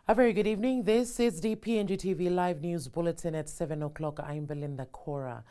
A very good evening. This is the PNGTV Live News Bulletin at 7 o'clock. I'm Belinda Cora.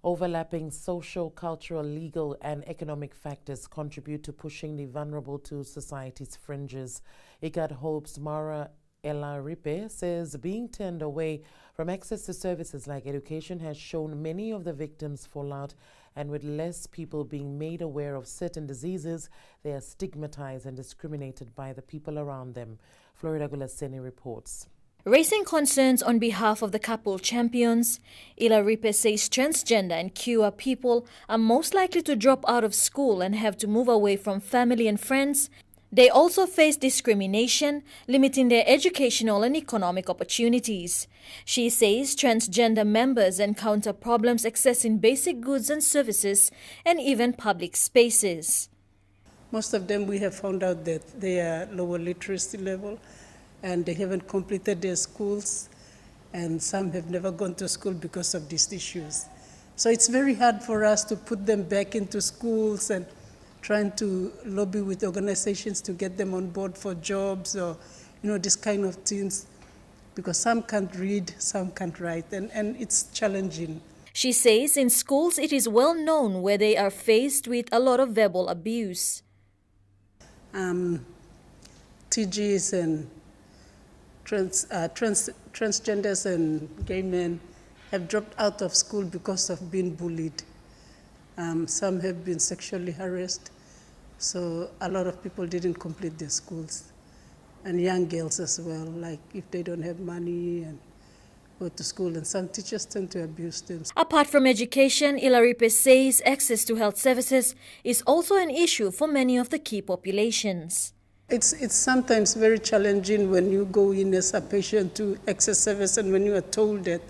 Overlapping social, cultural, legal and economic factors contribute to pushing the vulnerable to society's fringes. IGAD hopes Mara Ella Ripe says being turned away from access to services like education has shown many of the victims fall out, and with less people being made aware of certain diseases, they are stigmatized and discriminated by the people around them. Florida Gulaseni reports. Raising concerns on behalf of the couple champions, Ella Ripe says transgender and queer people are most likely to drop out of school and have to move away from family and friends. They also face discrimination, limiting their educational and economic opportunities. She says transgender members encounter problems accessing basic goods and services and even public spaces. Most of them we have found out that they are lower literacy level and they haven't completed their schools, and some have never gone to school because of these issues. So it's very hard for us to put them back into schools and trying to lobby with organizations to get them on board for jobs or, this kind of things, because some can't read, some can't write, and it's challenging. She says in schools it is well known where they are faced with a lot of verbal abuse. TGs and transgenders and gay men have dropped out of school because of being bullied. Some have been sexually harassed, so a lot of people didn't complete their schools. And young girls as well, like if they don't have money and go to school, and some teachers tend to abuse them. Apart from education, Ella Ripe says access to health services is also an issue for many of the key populations. It's sometimes very challenging when you go in as a patient to access service, and when you are told that,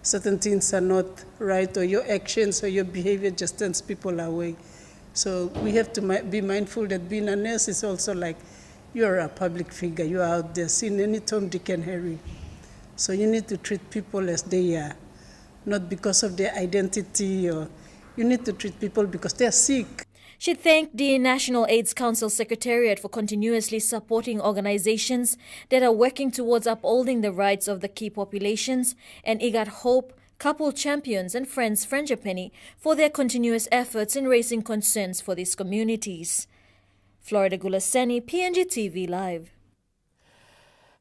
certain things are not right, or your actions or your behavior just turns people away. So we have to be mindful that being a nurse is also like you're a public figure. You're out there seeing any Tom, Dick and Harry. So you need to treat people as they are, not because of their identity, or you need to treat people because they are sick. She thanked the National AIDS Council Secretariat for continuously supporting organizations that are working towards upholding the rights of the key populations, and IGAD Hope, Couple Champions and Friends Frangipani for their continuous efforts in raising concerns for these communities. Florida Gulaseni, PNGTV Live.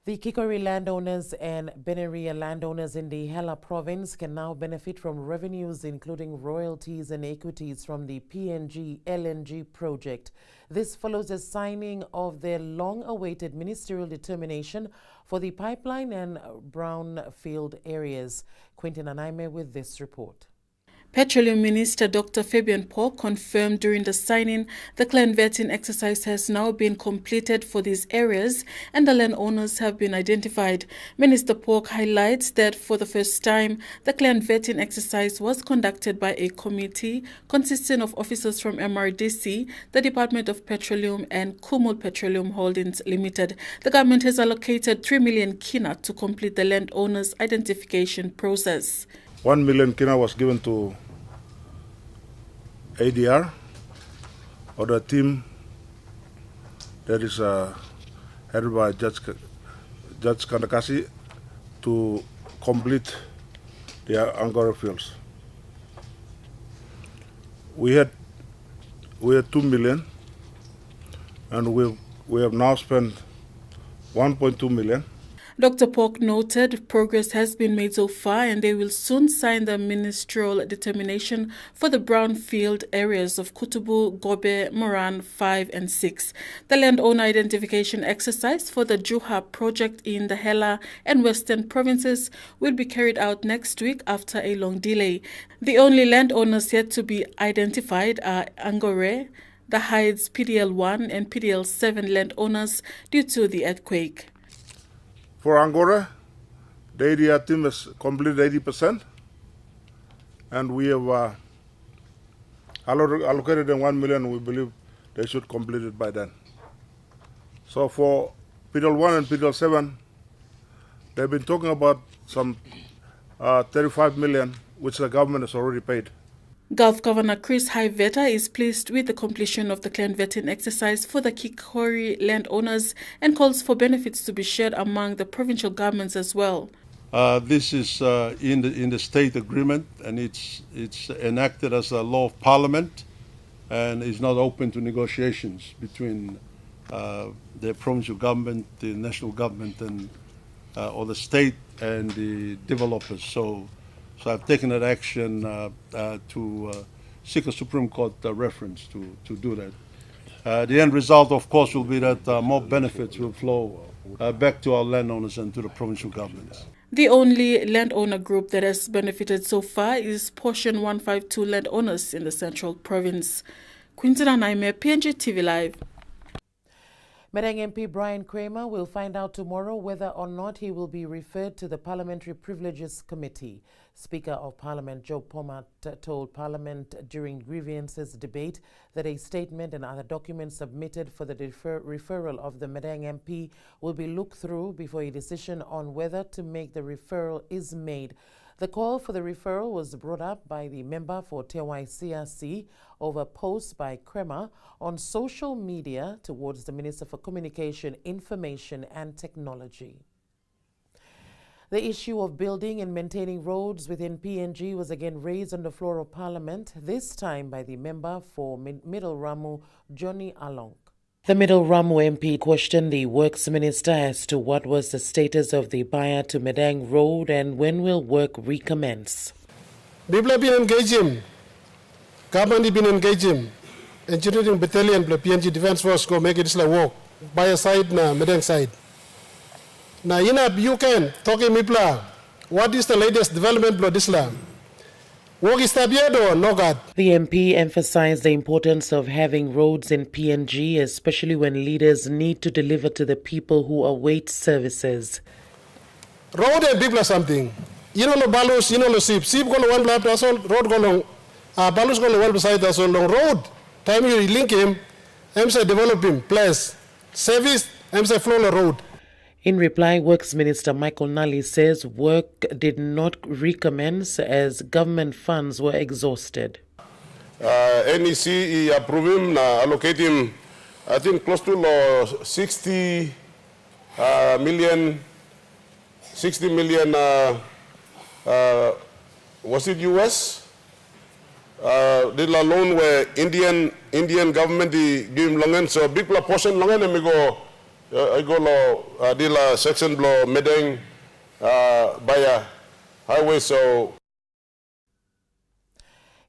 The Kikori landowners and Beneria landowners in the Hela province can now benefit from revenues including royalties and equities from the PNG LNG project. This follows the signing of their long-awaited Ministerial Determination for the pipeline and brownfield areas. Quentin Anaime with this report. Petroleum Minister Dr. Fabian Pock confirmed during the signing the land vetting exercise has now been completed for these areas and the landowners have been identified. Minister Pock highlights that for the first time, the land vetting exercise was conducted by a committee consisting of officers from MRDC, the Department of Petroleum and Kumul Petroleum Holdings Limited. The government has allocated 3 million kina to complete the landowners' identification process. 1 million kina was given to ADR, or the team that is headed by Judge Kandakasi, to complete the Angora fields. We had 2 million, and we have now spent 1.2 million. Dr. Pock noted progress has been made so far and they will soon sign the Ministerial Determination for the brownfield areas of Kutubu, Gobe, Moran 5 and 6. The landowner identification exercise for the Juha project in the Hela and Western provinces will be carried out next week after a long delay. The only landowners yet to be identified are Angore, the Hides PDL1 and PDL7 landowners due to the earthquake. For Angora, the area team has completed 80%, and we have allocated them 1 million. We believe they should complete it by then. So for PDL1 and PDL7, they've been talking about some 35 million, which the government has already paid. Gulf Governor Chris Haiveta is pleased with the completion of the clan vetting exercise for the Kikori landowners and calls for benefits to be shared among the provincial governments as well. This is in the state agreement, and it's enacted as a law of parliament, and is not open to negotiations between the provincial government, the national government, and or the state and the developers. So I've taken that action to seek a Supreme Court reference to do that. The end result, of course, will be that more benefits will flow back to our landowners and to the provincial governments. The only landowner group that has benefited so far is Portion 152 landowners in the Central Province. Quinton Anaime, PNGTV Live. Madang MP Brian Kramer will find out tomorrow whether or not he will be referred to the Parliamentary Privileges Committee. Speaker of Parliament Joe Pomat told Parliament during grievances debate that a statement and other documents submitted for the referral of the Madang MP will be looked through before a decision on whether to make the referral is made. The call for the referral was brought up by the member for TYCRC over posts by Kramer on social media towards the Minister for Communication, Information and Technology. The issue of building and maintaining roads within PNG was again raised on the floor of Parliament, this time by the member for Middle Ramu, Johnny Along. The Middle Ramu MP questioned the Works Minister as to what was the status of the Baiyer to Madang Road and when will work recommence. People have been engaging, government has been engaging, engineering battalion, PNG Defence Force go make it like work, Baiyer side, na Madang side. Now, you can talk to Mipla, what is the latest development of Islam? Work is or no God? The MP emphasized the importance of having roads in PNG, especially when leaders need to deliver to the people who await services. Road and people are something. You know the balus, you know the sheep. Sheep go one lap, that's all. Road go long. Balus go one beside, that's all long. Road. Time you link him, I'm say develop him. Place. Service, I'm say flow the road. In reply, Works Minister Michael Nally says work did not recommence as government funds were exhausted. NEC approve him, allocate him, I think close to 60 million, was it US? Did la loan where Indian government give him longan, so big portion longan and we go. I go di la section below Madang Baiyer highway. So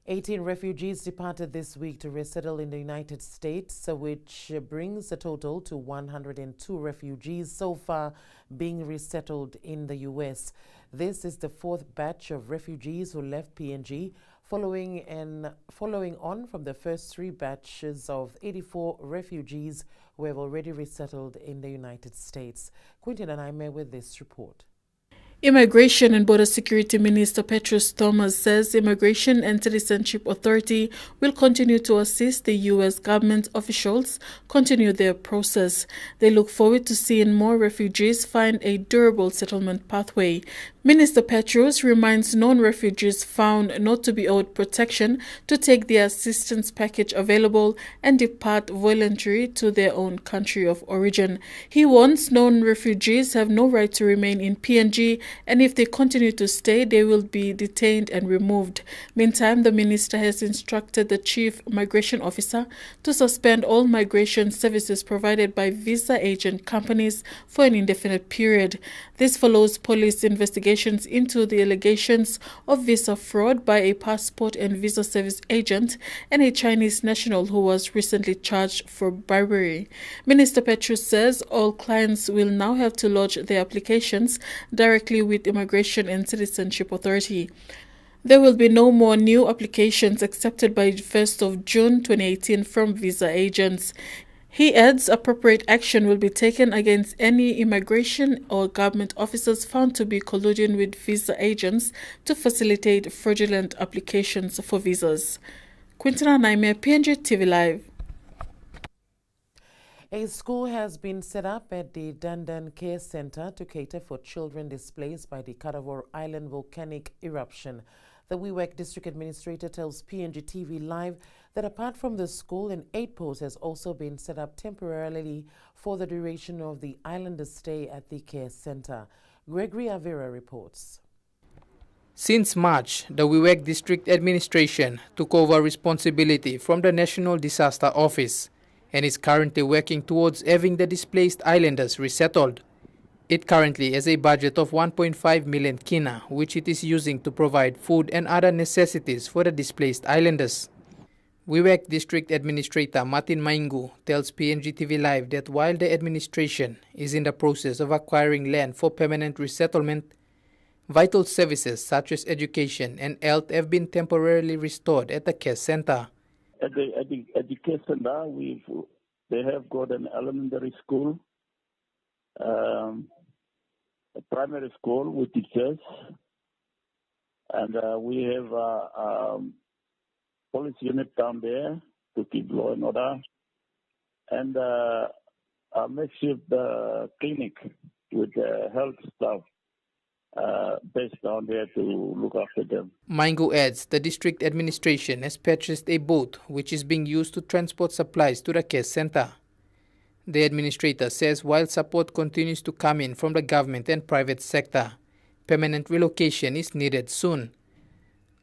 18 refugees departed this week to resettle in the United States, which brings the total to 102 refugees so far being resettled in the U.S. This is the fourth batch of refugees who left PNG, following on from the first three batches of 84 refugees who have already resettled in the United States. Quintin and I met with this report. Immigration and Border Security Minister Petrus Thomas says Immigration and Citizenship Authority will continue to assist the U.S. government officials continue their process. They look forward to seeing more refugees find a durable settlement pathway. Minister Petrus reminds non-refugees found not to be owed protection to take the assistance package available and depart voluntarily to their own country of origin. He warns non-refugees have no right to remain in PNG, and if they continue to stay, they will be detained and removed. Meantime, the minister has instructed the chief migration officer to suspend all migration services provided by visa agent companies for an indefinite period. This follows police investigations into the allegations of visa fraud by a passport and visa service agent and a Chinese national who was recently charged for bribery. Minister Petrus says all clients will now have to lodge their applications directly with Immigration and Citizenship Authority. There will be no more new applications accepted by the 1st of June 2018 from visa agents. He adds appropriate action will be taken against any immigration or government officers found to be colluding with visa agents to facilitate fraudulent applications for visas. Quintina Naime, PNGTV Live. A school has been set up at the Dandan Care Center to cater for children displaced by the Kadavor Island volcanic eruption. The Wewak District Administrator tells PNGTV Live that apart from the school, an aid post has also been set up temporarily for the duration of the islanders' stay at the care center. Gregory Avera reports. Since March, the Wewak District Administration took over responsibility from the National Disaster Office and is currently working towards having the displaced islanders resettled. It currently has a budget of 1.5 million kina, which it is using to provide food and other necessities for the displaced islanders. Wewak District Administrator Martin Maingu tells PNGTV Live that while the administration is in the process of acquiring land for permanent resettlement, vital services such as education and health have been temporarily restored at the care center. At the care center, they have got an elementary school, a primary school with teachers, and we have a police unit down there to keep law and order, and a makeshift clinic with health staff based down there to look after them. Maingu adds the district administration has purchased a boat which is being used to transport supplies to the care center. The administrator says while support continues to come in from the government and private sector, permanent relocation is needed soon.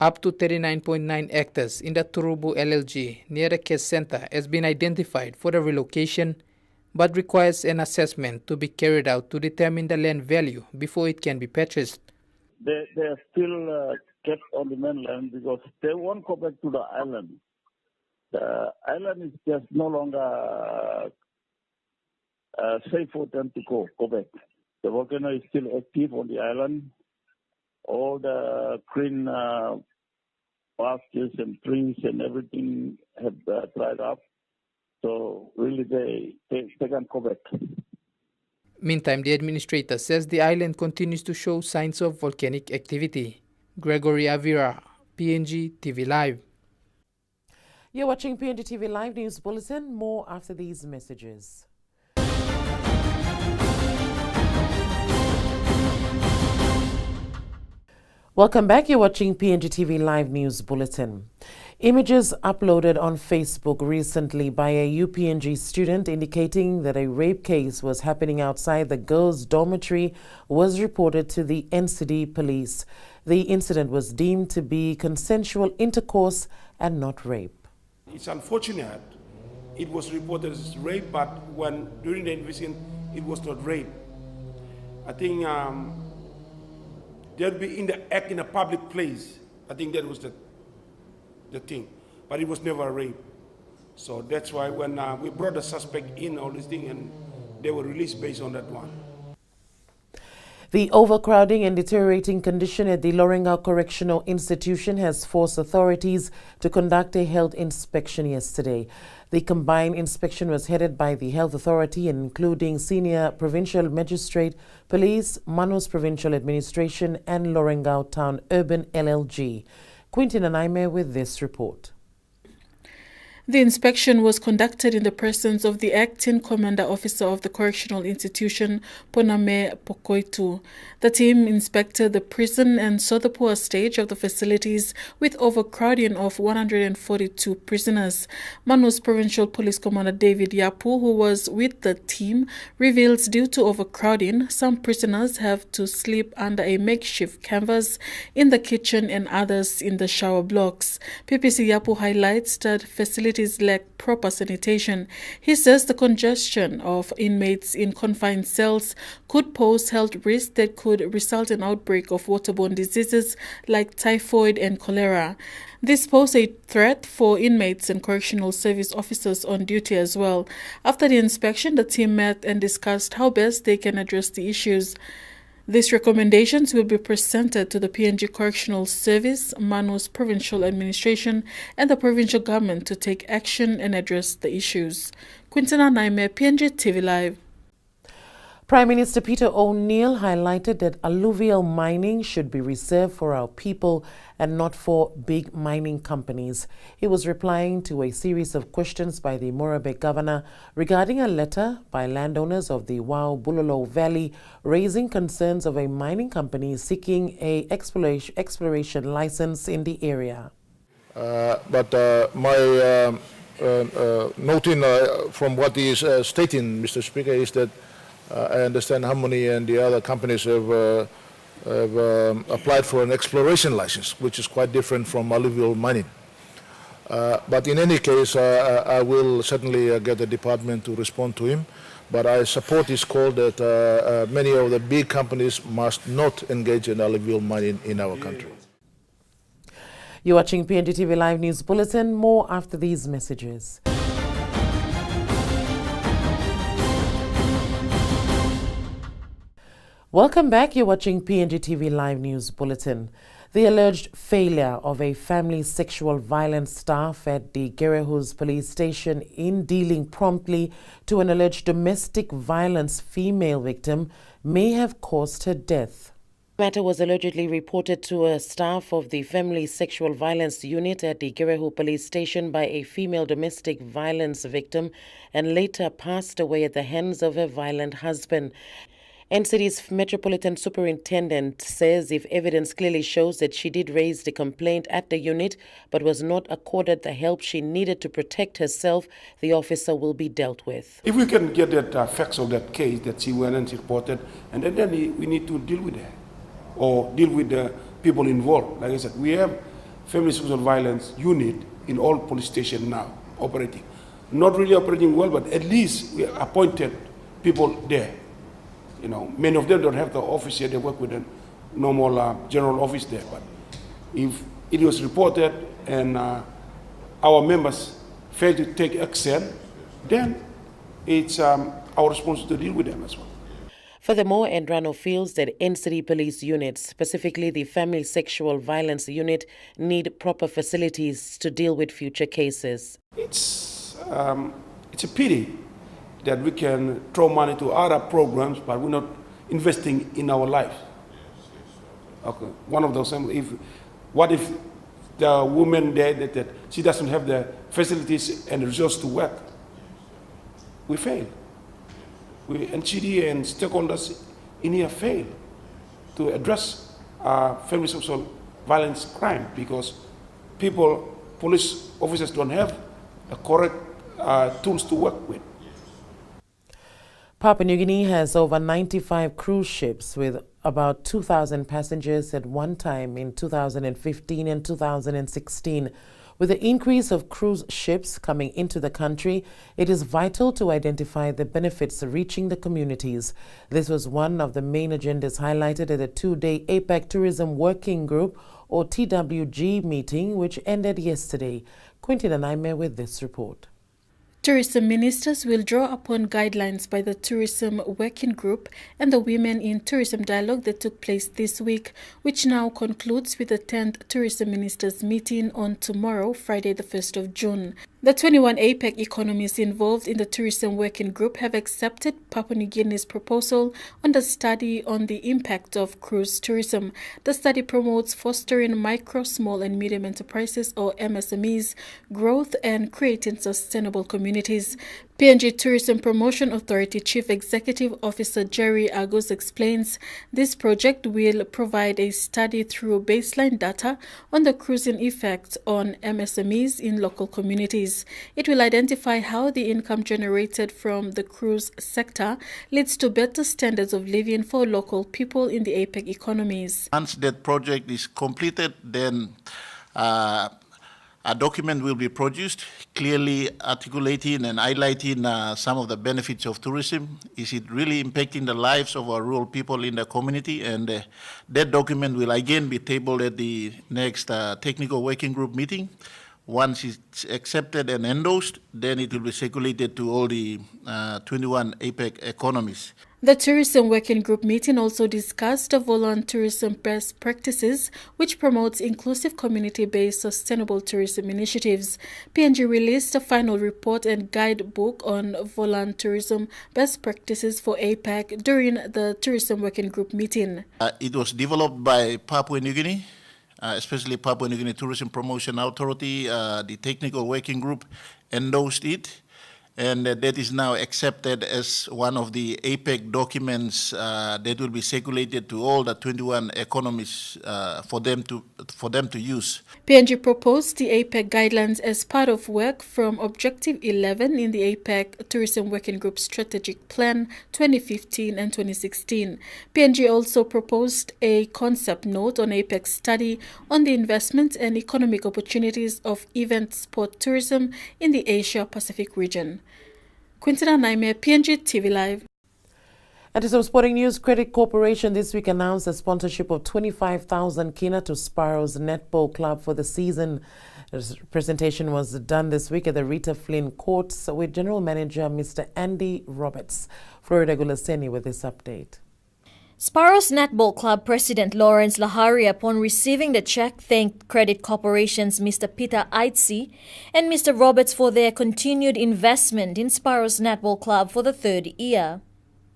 Up to 39.9 hectares in the Turubu LLG near the care center has been identified for the relocation, but requires an assessment to be carried out to determine the land value before it can be purchased. They are still kept on the mainland because they won't go back to the island. The island is just no longer safe for them to go back. The volcano is still active on the island. All the green pastures and trees and everything have dried up. So really they can't go back. Meantime, the administrator says the island continues to show signs of volcanic activity. Gregory Avira, PNG TV Live. You're watching PNG TV Live News Bulletin. More after these messages. Welcome back. You're watching PNG TV Live News Bulletin. Images uploaded on Facebook recently by a UPNG student indicating that a rape case was happening outside the girls' dormitory was reported to the NCD police. The incident was deemed to be consensual intercourse and not rape. It's unfortunate it was reported as rape, but when during the investigation it was not rape. I think there'd be in the act in a public place. I think that was the thing, but it was never a rape. So that's why when we brought the suspect in, all these things, and they were released based on that one. The overcrowding and deteriorating condition at the Lorengau Correctional Institution has forced authorities to conduct a health inspection yesterday. The combined inspection was headed by the Health Authority, including Senior Provincial Magistrate, Police, Manus Provincial Administration, and Lorengau Town Urban LLG. Quintin Anaime with this report. The inspection was conducted in the presence of the acting commander officer of the correctional institution, Poname Pokoitu. The team inspected the prison and saw the poor stage of the facilities with overcrowding of 142 prisoners. Manus Provincial Police Commander David Yapu, who was with the team, reveals due to overcrowding, some prisoners have to sleep under a makeshift canvas in the kitchen and others in the shower blocks. PPC Yapu highlights that facilities lack proper sanitation. He says the congestion of inmates in confined cells could pose health risks that could result in outbreak of waterborne diseases like typhoid and cholera. This poses a threat for inmates and correctional service officers on duty as well. After the inspection, the team met and discussed how best they can address the issues. These recommendations will be presented to the PNG Correctional Service, Manus Provincial Administration, and the provincial government to take action and address the issues. Quintina Naime, PNG TV Live. Prime Minister Peter O'Neill highlighted that alluvial mining should be reserved for our people and not for big mining companies. He was replying to a series of questions by the Morabe governor regarding a letter by landowners of the Wau-Bulolo Valley raising concerns of a mining company seeking an exploration license in the area. My noting from what he is stating, Mr. Speaker, is that I understand Harmony and the other companies have applied for an exploration license, which is quite different from alluvial mining. But in any case, I will certainly get the department to respond to him. But I support his call that many of the big companies must not engage in alluvial mining in our country. You're watching PNGTV Live News Bulletin. More after these messages. Welcome back. You're watching PNGTV Live News Bulletin. The alleged failure of a family sexual violence staff at the Gerehus police station in dealing promptly to an alleged domestic violence female victim may have caused her death. The matter was allegedly reported to a staff of the Family Sexual Violence Unit at the Gerehu police station by a female domestic violence victim and later passed away at the hands of her violent husband. NCD's Metropolitan Superintendent says if evidence clearly shows that she did raise the complaint at the unit but was not accorded the help she needed to protect herself, the officer will be dealt with. If we can get that facts of that case that she went and she reported, and then we need to deal with her or deal with the people involved. Like I said, we have family sexual violence unit in all police stations now operating. Not really operating well, but at least we appointed people there. You know, many of them don't have the office here, they work with a normal general office there. But if it was reported and our members fail to take action, then it's our responsibility to deal with them as well. Furthermore, Endrano feels that NCD police units, specifically the Family Sexual Violence Unit, need proper facilities to deal with future cases. It's a pity that we can throw money to other programs, but we're not investing in our life. Okay, one of those. What if the woman there that she doesn't have the facilities and the resources to work? We fail. NCD and stakeholders in here fail to address family sexual violence crime because police officers don't have the correct tools to work with. Papua New Guinea has over 95 cruise ships with about 2,000 passengers at one time in 2015 and 2016. With the increase of cruise ships coming into the country, it is vital to identify the benefits reaching the communities. This was one of the main agendas highlighted at the two-day APEC Tourism Working Group, or TWG, meeting, which ended yesterday. Quentin and I met with this report. Tourism ministers will draw upon guidelines by the Tourism Working Group and the Women in Tourism Dialogue that took place this week, which now concludes with the 10th Tourism Ministers meeting on tomorrow, Friday the 1st of June. The 21 APEC economies involved in the Tourism Working Group have accepted Papua New Guinea's proposal on the study on the impact of cruise tourism. The study promotes fostering micro, small and medium enterprises, or MSMEs, growth and creating sustainable communities. PNG Tourism Promotion Authority Chief Executive Officer Jerry Agus explains this project will provide a study through baseline data on the cruising effect on MSMEs in local communities. It will identify how the income generated from the cruise sector leads to better standards of living for local people in the APEC economies. Once that project is completed, then a document will be produced clearly articulating and highlighting some of the benefits of tourism. Is it really impacting the lives of our rural people in the community? And that document will again be tabled at the next technical working group meeting, Once it's accepted and endorsed, then it will be circulated to all the 21 APEC economies. The Tourism Working Group meeting also discussed the volunteerism best practices, which promotes inclusive community-based sustainable tourism initiatives. PNG released a final report and guidebook on volunteerism best practices for APEC during the Tourism Working Group meeting. It was developed by Papua New Guinea, especially Papua New Guinea Tourism Promotion Authority. The technical working group endorsed it, and that is now accepted as one of the APEC documents that will be circulated to all the 21 economies for them to use. PNG proposed the APEC guidelines as part of work from Objective 11 in the APEC Tourism Working Group Strategic Plan 2015 and 2016. PNG also proposed a concept note on APEC study on the investment and economic opportunities of event sport tourism in the Asia-Pacific region. Quintina Naime, PNG TV Live. And to some sporting news, Credit Corporation this week announced a sponsorship of 25,000 kina to Sparrows Netball Club for the season. The presentation was done this week at the Rita Flynn Courts with General Manager Mr. Andy Roberts. Florida Gulaseni with this update. Sparrows Netball Club President Lawrence Lahari, upon receiving the check, thanked Credit Corporation's Mr. Peter Aitzi and Mr. Roberts for their continued investment in Sparrows Netball Club for the third year.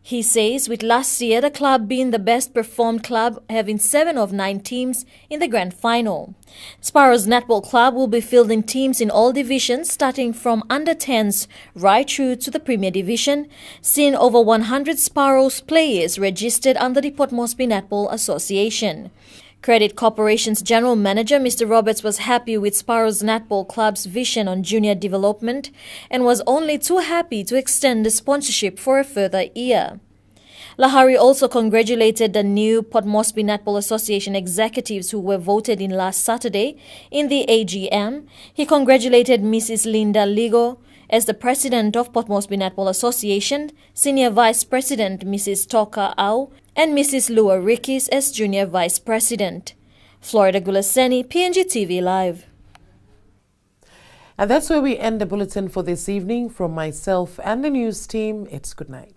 He says with last year the club being the best performed club, having 7 of 9 teams in the grand final. Sparrows Netball Club will be fielding teams in all divisions starting from under-10s right through to the Premier Division, seeing over 100 Sparrows players registered under the Port Moresby Netball Association. Credit Corporation's General Manager Mr. Roberts was happy with Sparrows Netball Club's vision on junior development and was only too happy to extend the sponsorship for a further year. Lahari also congratulated the new Port Moresby Netball Association executives who were voted in last Saturday in the AGM. He congratulated Mrs. Linda Ligo as the President of Port Moresby Netball Association, Senior Vice President Mrs. Toka Au, and Mrs. Lua Rikis as Junior Vice President. Florida Gulaseni, PNG TV Live. And that's where we end the bulletin for this evening. From myself and the news team, it's good night.